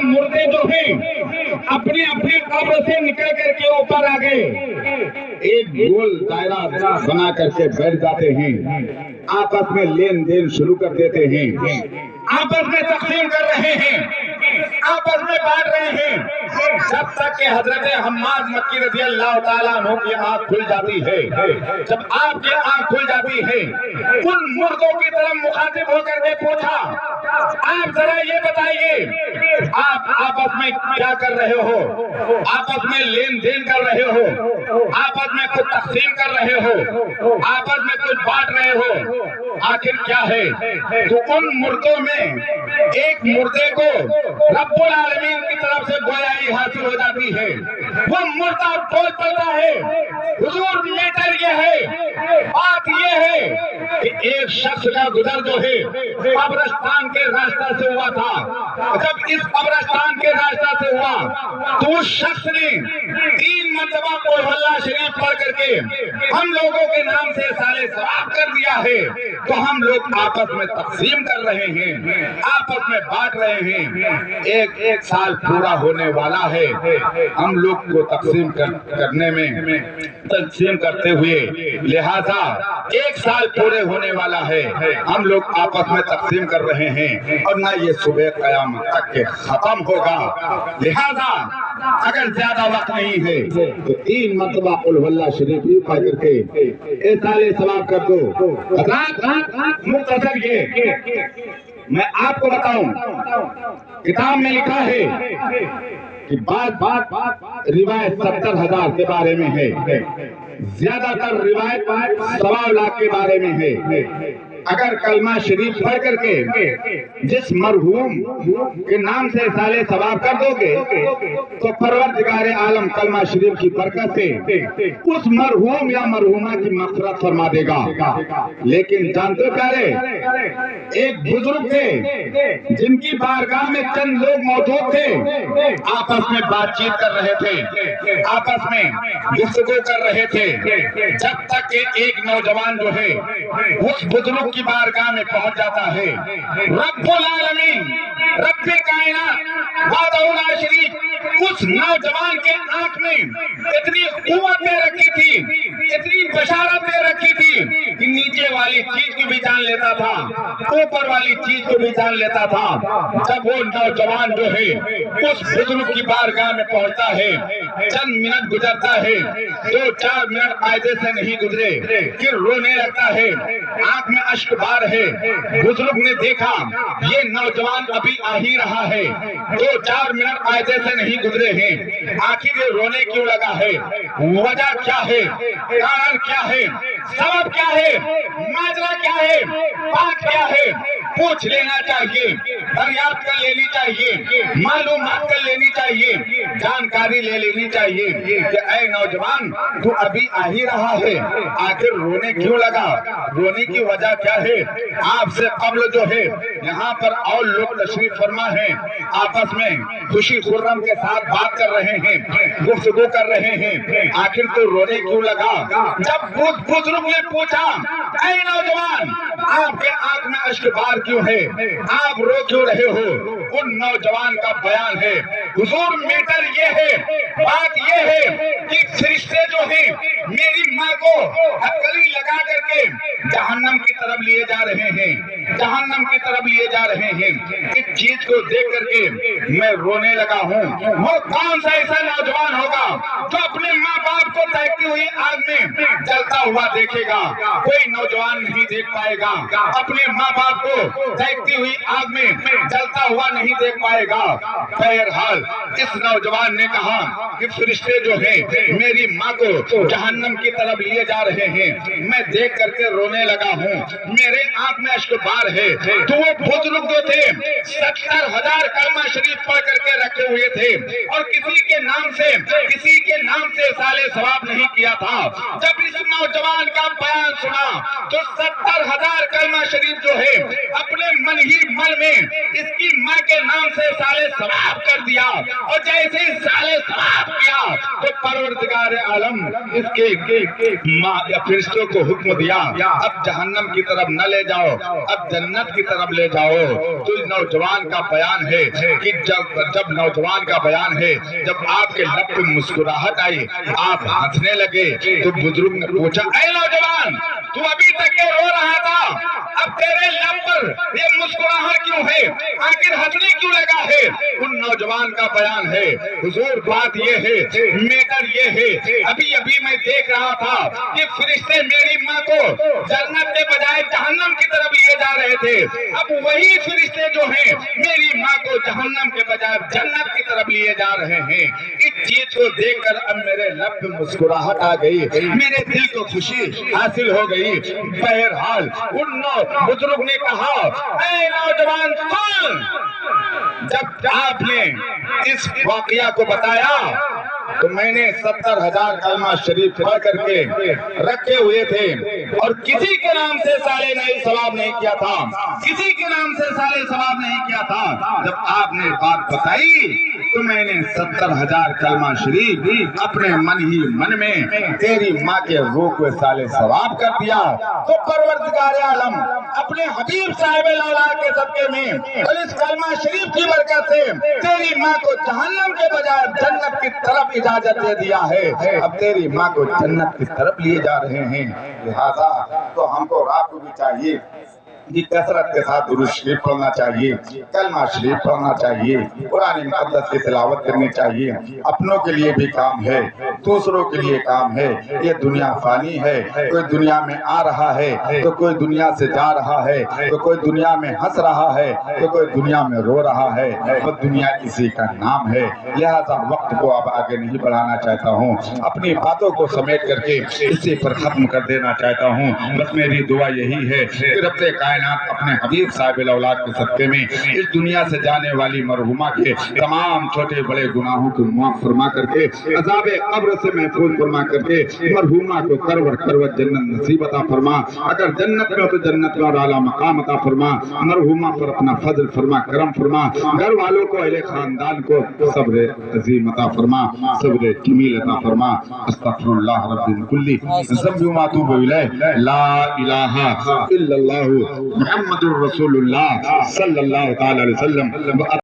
मुर्दे जो हैं अपनी अपनी कब्र से निकल करके ऊपर आ गए, एक गोल दायरा बना करके बैठ जाते हैं, आपस में लेन देन शुरू कर देते हैं, आपस में तकसीम कर रहे हैं, आपस में बांट रहे हैं, जब तक कि हजरत हम्माद मक्की रज़ी अल्लाह ताला अन्हु की आंख खुल जाती है। जब आपकी आंख खुल जाती है, उन मुर्दों की तरफ मुखातिब होकर के पूछा, आप जरा ये बताइए, आप आपस में क्या कर रहे हो? आपस में लेन देन कर रहे हो, आपस में कुछ तकसीम कर रहे हो, आपस में कुछ बांट रहे हो, आखिर क्या है? तो उन मुर्दों में एक मुर्दे को रब्बुल आलमीन की तरफ से गोयाई हासिल हो जाती है। वो मुर्दा बोल पड़ता है, हुजूर मैटर ये है, बात ये है कि एक शख्स का गुजर जो है कब्रिस्तान के रास्ता से हुआ था। जब इस कब्रिस्तान के रास्ता से हुआ तो उस शख्स ने 3 मरतबा कुल अल्लाह शरीफ पढ़ करके हम लोगों के नाम से साले सवाब कर दिया है। तो हम लोग आपस में तकसीम कर रहे हैं, आपस में बांट रहे हैं। एक साल पूरा होने वाला है, हम लोग को तकसीम करने में तकसीम करते हुए, लिहाजा 1 साल पूरे होने वाला है, हम लोग आपस में तकसीम कर रहे हैं और ना ये सुबह क़यामत तक के खत्म होगा। लिहाजा अगर ज्यादा वक्त नहीं है तो 3 मरतबा कुल अल्लाह शरीफ पढ़ करके ए साले सवाब कर दो। मुख्तसर ये मैं आपको बताऊं, किताब में लिखा है कि बात रिवायत 70,000 के बारे में है, ज्यादातर रिवायत 1.25 लाख के बारे में है। अगर कलमा शरीफ पढ़ करके जिस मरहूम के नाम से साले सवाब कर दोगे तो परवरदिगार आलम कलमा शरीफ की बरकत से उस मरहूम या मरहूमा की मग़फ़िरत फरमा देगा। लेकिन जानते हो प्यारे, एक बुजुर्ग थे जिनकी बारगाह में चंद लोग मौजूद थे, आपस में बातचीत कर रहे थे, आपस में गुफ्तगू कर रहे थे, जब तक कि एक नौजवान जो है उस बुजुर्ग की बारगाह में पहुंच जाता है। रब्बुल आलमीन, रब्बे कायनात वादहुल शरीफ उस नौजवान के आंख में इतनी कुव्वत दे रखी थी, इतनी बशारत दे रखी थी कि नीचे वाली चीज को भी जान लेता था, ऊपर वाली चीज को भी जान लेता था। जब वो नौजवान जो है उस बुजुर्ग की बारगाह में पहुंचता है, चंद मिनट गुजरता है, 2-4 मिनट कायदे से नहीं गुजरे, फिर रोने लगता है, आंख में अश्क बार है। बुजुर्ग ने देखा ये नौजवान अभी आ ही रहा है, 2-4 मिनट कायदे से नहीं गुजरे हैं, आखिर ये रोने क्यों लगा है? वजह क्या है? कारण क्या है? सबब क्या है? माजरा क्या है? बात क्या है? पूछ लेना चाहिए, दरियाफ्त कर लेनी चाहिए, मालूमात कर लेनी चाहिए, जानकारी ले लेनी चाहिए कि ऐ नौजवान तू अभी आ ही रहा है, आखिर रोने क्यों लगा? रोने की वजह क्या है? आपसे कब्ल जो है यहाँ पर और लोग तशरीफ फरमा है, आपस में खुशी खुर्रम के साथ बात कर रहे हैं, गुफ्तगू कर रहे हैं, आखिर तो रोने क्यों लगा? जब बुजुर्ग ने पूछा, ऐ नौजवान आपके आंख में अश्क बार क्यों है, आप रो क्यों रहे हो? उन नौजवान का बयान है, हुजूर मैटर ये है, बात ये है कि फरिश्ते जो है मेरी माँ को हथकड़ी लगा करके जहन्नम की तरफ लिए जा रहे हैं, जहन्नम की तरफ लिए जा रहे हैं। इस चीज को देख करके मैं रोने लगा हूँ। वो कौन सा ऐसा नौजवान होगा जो अपने माँ बाप को दहकती हुई आग में जलता हुआ देखेगा? कोई नौजवान नहीं देख पाएगा, अपने माँ बाप को दहकती हुई आग में जलता हुआ नहीं देख पाएगा। बहरहाल इस नौजवान ने कहा कि फरिश्ते जो है मेरी माँ को जहन्नम की तरफ लिए जा रहे हैं, मैं देख करके रोने लगा हूँ, मेरे आंख में अश्क बार है। तो वो बुजुर्ग जो थे 70,000 कलमा शरीफ पढ़ करके रखे ہوئے تھے اور کسی کے نام سے سالے ثواب نہیں کیا تھا. جب اس نوجوان کا بیان سنا تو 70,000 کلمہ شریف جو ہے اپنے من ہی من میں اس کی ماں کے نام سے سالے ثواب کر دیا, اور جیسے ہی سالے ثواب کیا تو پروردگار عالم اس کے ماں یا فرشتوں کو حکم دیا, اب جہنم کی طرف نہ لے جاؤ, اب جنت کی طرف لے جاؤ. تو نوجوان کا بیان ہے کہ جب نوجوان کا بیان ہے جب آپ کے لب پہ مسکراہٹ آئی, آپ ہنسنے لگے, تو بزرگ نے پوچھا, اے نوجوان تو ابھی تک یہ رو رہا تھا, اب تیرے لب پر یہ مسکراہٹ کیوں ہے, آخر ہنسنے کیوں لگا ہے؟ ان نوجوان کا بیان ہے, حضور بات یہ ہے, میٹر یہ ہے, ابھی میں دیکھ رہا تھا کہ فرشتے میری ماں کو جنت کے بجائے جہنم کی طرف لیے جا رہے تھے, اب وہی فرشتے جو ہیں میری ماں کو جہنم کے بجائے جنت کی طرف لیے جا رہے ہیں. اس چیز کو دیکھ کر اب میرے لب پہ مسکراہٹ آ گئی, میرے دل کو خوشی حاصل ہو گئی. بہرحال ان بزرگ نے کہا, اے نوجوان سن, جب آپ نے اس واقعہ کو بتایا تو میں نے 70,000 کلمہ شریف پڑھ کر کے رکھے ہوئے تھے اور کسی کے نام سے سالے ثواب نہیں کیا تھا, کسی کے نام سے سالے ثواب نہیں کیا تھا. جب آپ نے بات بتائی تو میں نے 70,000 کلمہ شریف اپنے من ہی من میں تیری ماں کے روح کو سالے ثواب کر دیا. تو پروردگار عالم اپنے حبیب صاحب الاولاد کے صدقے میں اور اس کلمہ شریف کی برکت سے تیری ماں کو جہنم کے بجائے جنت کی طرف اجازت دے دیا ہے. اب تیری ماں کو جنت کی طرف لیے جا رہے ہیں. لہذا تو ہم کو رات کو بھی چاہیے کہ کثرت کے ساتھ درود شریف پڑھنا چاہیے, کلمہ شریف پڑھنا چاہیے, قرآن مقدس کی تلاوت کرنی چاہیے. اپنوں کے لیے بھی کام ہے, دوسروں کے لیے کام ہے. یہ دنیا فانی ہے, کوئی دنیا میں آ رہا ہے تو کوئی دنیا سے جا رہا ہے, تو کوئی دنیا میں ہنس رہا ہے تو کوئی دنیا میں رو رہا ہے. وہ دنیا اسی کا نام ہے. لہذا وقت کو اب آگے نہیں بڑھانا چاہتا ہوں, اپنی باتوں کو سمیٹ کر کے اسی پر ختم کر دینا چاہتا ہوں. بس میری دعا یہی ہے کہ رب کائنات اپنے حبیب صاحب الاولاد کے صدقے میں اس دنیا سے جانے والی مرحومہ کے تمام چھوٹے بڑے گناہوں کو معاف فرما کر کے, عذاب قبر سے محفوظ فرما کر کے مرحومہ کو کروٹ جنت نصیب عطا فرما. اگر جنت میں تو جنت کا اعلیٰ مقام عطا فرما. مرحومہ پر اپنا فضل فرما, کرم فرما. گھر والوں کو, اہل خاندان کو صبر عظیم عطا فرما, صبر جمیل عطا فرما. استغفر اللہ رب الکلی ذنبی و اتوب الیہ. لا الہ الا اللہ محمد الرسول اللہ صلی اللہ تعالی علیہ وسلم.